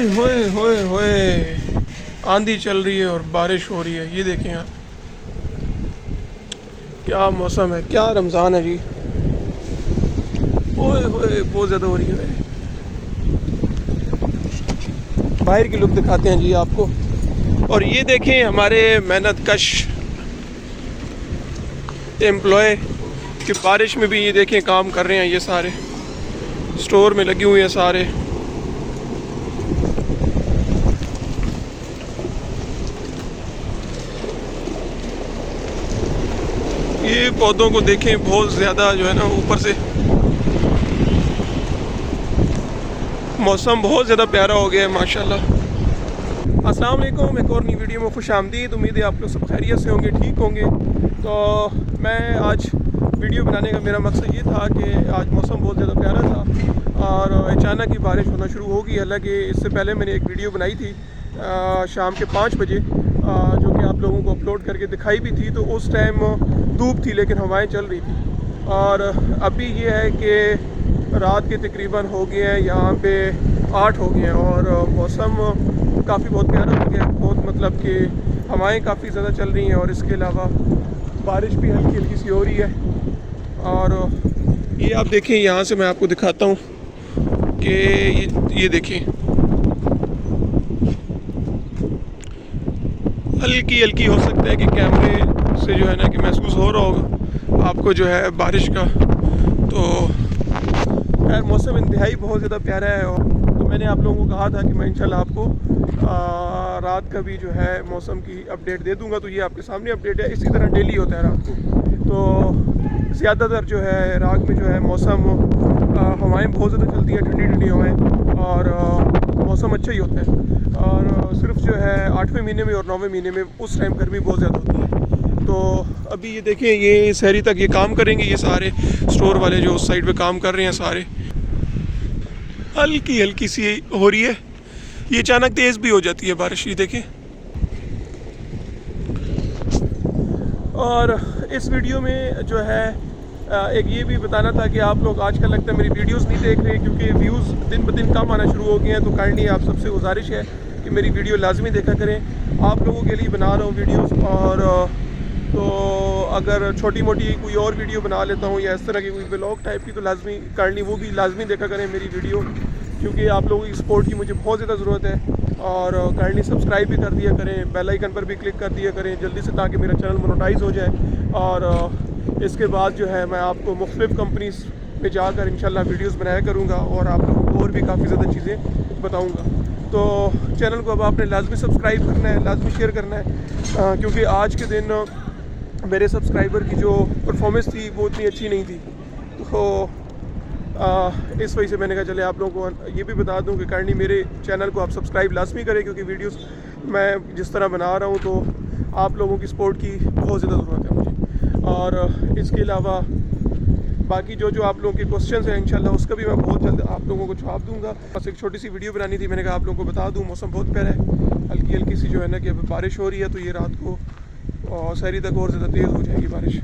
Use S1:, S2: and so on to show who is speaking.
S1: होए होए होए, आंधी चल रही है और बारिश हो रही है। ये देखें आप, क्या मौसम है, क्या रमज़ान है जी। ओए होए, बहुत ज़्यादा हो रही है। बाहर की लुक दिखाते हैं जी आपको। और ये देखें हमारे मेहनत कश एम्प्लॉय कि बारिश में भी ये देखें काम कर रहे हैं। ये सारे स्टोर में लगे हुए हैं सारे। ये पौधों को देखें, बहुत ज़्यादा जो है ना ऊपर से मौसम बहुत ज़्यादा प्यारा हो गया है माशाल्लाह। अस्सलाम वालेकुम, एक और नई वीडियो में खुश आमदीद। उम्मीद है आप लोग सब खैरियत से होंगे, ठीक होंगे। तो मैं आज वीडियो बनाने का मेरा मकसद ये था कि आज मौसम बहुत ज़्यादा प्यारा था और अचानक ही बारिश होना शुरू हो गई। हालांकि इससे पहले मैंने एक वीडियो बनाई थी शाम के 5 बजे, जो कि आप लोगों को अपलोड करके दिखाई भी थी। तो उस टाइम धूप थी लेकिन हवाएं चल रही थी। और अभी ये है कि रात के तकरीबन हो गए हैं यहाँ पे 8 हो गए हैं और मौसम काफ़ी बहुत प्यारा हो गया है। बहुत मतलब कि हवाएं काफ़ी ज़्यादा चल रही हैं और इसके अलावा बारिश भी हल्की हल्की सी हो रही है। और ये आप देखें, यहाँ से मैं आपको दिखाता हूँ कि ये देखें, हल्की हल्की हो सकता है कि कैमरे से जो है ना कि महसूस हो रहा होगा आपको जो है बारिश का। तो खैर मौसम इंतहाई बहुत ज़्यादा प्यारा है। और तो मैंने आप लोगों को कहा था कि मैं इंशाल्लाह आपको रात का भी जो है मौसम की अपडेट दे दूंगा। तो ये आपके सामने अपडेट है। इसी तरह डेली होता है रात को। तो ज़्यादातर जो है रात में जो है मौसम हवाएं बहुत ज़्यादा चलती हैं, ठंडी ठंडी हवाएं, और मौसम अच्छा ही होता है। और सिर्फ जो है 8वें महीने में और 9वें महीने में उस टाइम गर्मी बहुत ज़्यादा होती है। तो अभी ये देखें, ये शहरी तक ये काम करेंगे, ये सारे स्टोर वाले जो उस साइड पे काम कर रहे हैं सारे। हल्की हल्की सी हो रही है, ये अचानक तेज़ भी हो जाती है बारिश, ये देखें। और इस वीडियो में जो है एक ये भी बताना था कि आप लोग आजकल लगता है मेरी वीडियोस नहीं देख रहे क्योंकि व्यूज़ दिन ब दिन कम आना शुरू हो गए हैं। तो काइंडली आप सबसे गुजारिश है कि मेरी वीडियो लाजमी देखा करें। आप लोगों के लिए बना रहा हूँ वीडियोस। और तो अगर छोटी मोटी कोई और वीडियो बना लेता हूँ या इस तरह की कोई ब्लॉग टाइप की, तो लाजमी काइंडली वो भी लाजमी देखा करें मेरी वीडियो, क्योंकि आप लोगों की सपोर्ट की मुझे बहुत ज़्यादा ज़रूरत है। और काइंडली सब्सक्राइब भी कर दिया करें, बेल आइकन पर भी क्लिक कर दिया करें जल्दी से, ताकि मेरा चैनल मोनेटाइज हो जाए। और इसके बाद जो है मैं आपको मुख्तलिफ़ कंपनीज़ में जाकर इंशाल्लाह वीडियोस बनाया करूँगा और आप लोगों को और भी काफ़ी ज़्यादा चीज़ें बताऊँगा। तो चैनल को अब आपने लाजमी सब्सक्राइब करना है, लाजमी शेयर करना है, क्योंकि आज के दिन मेरे सब्सक्राइबर की जो परफॉर्मेंस थी वो इतनी अच्छी नहीं थी। तो इस वजह से मैंने कहा चले आप लोगों को ये भी बता दूं कि काइंडली मेरे चैनल को आप सब्सक्राइब लाजमी करें, क्योंकि वीडियोस मैं जिस तरह बना रहा हूं तो आप लोगों की सपोर्ट की बहुत ज़्यादा ज़रूरत है मुझे। और इसके अलावा बाकी जो आप लोगों के क्वेश्चंस हैं इंशाल्लाह उसका भी मैं बहुत जल्द आप लोगों को जवाब दूंगा। बस एक छोटी सी वीडियो बनानी थी, मैंने कहा आप लोगों को बता दूँ। मौसम बहुत प्यारा है, हल्की हल्की सी जो है ना कि अब बारिश हो रही है। तो ये रात को शहरी तक और ज़्यादा तेज़ हो जाएगी बारिश।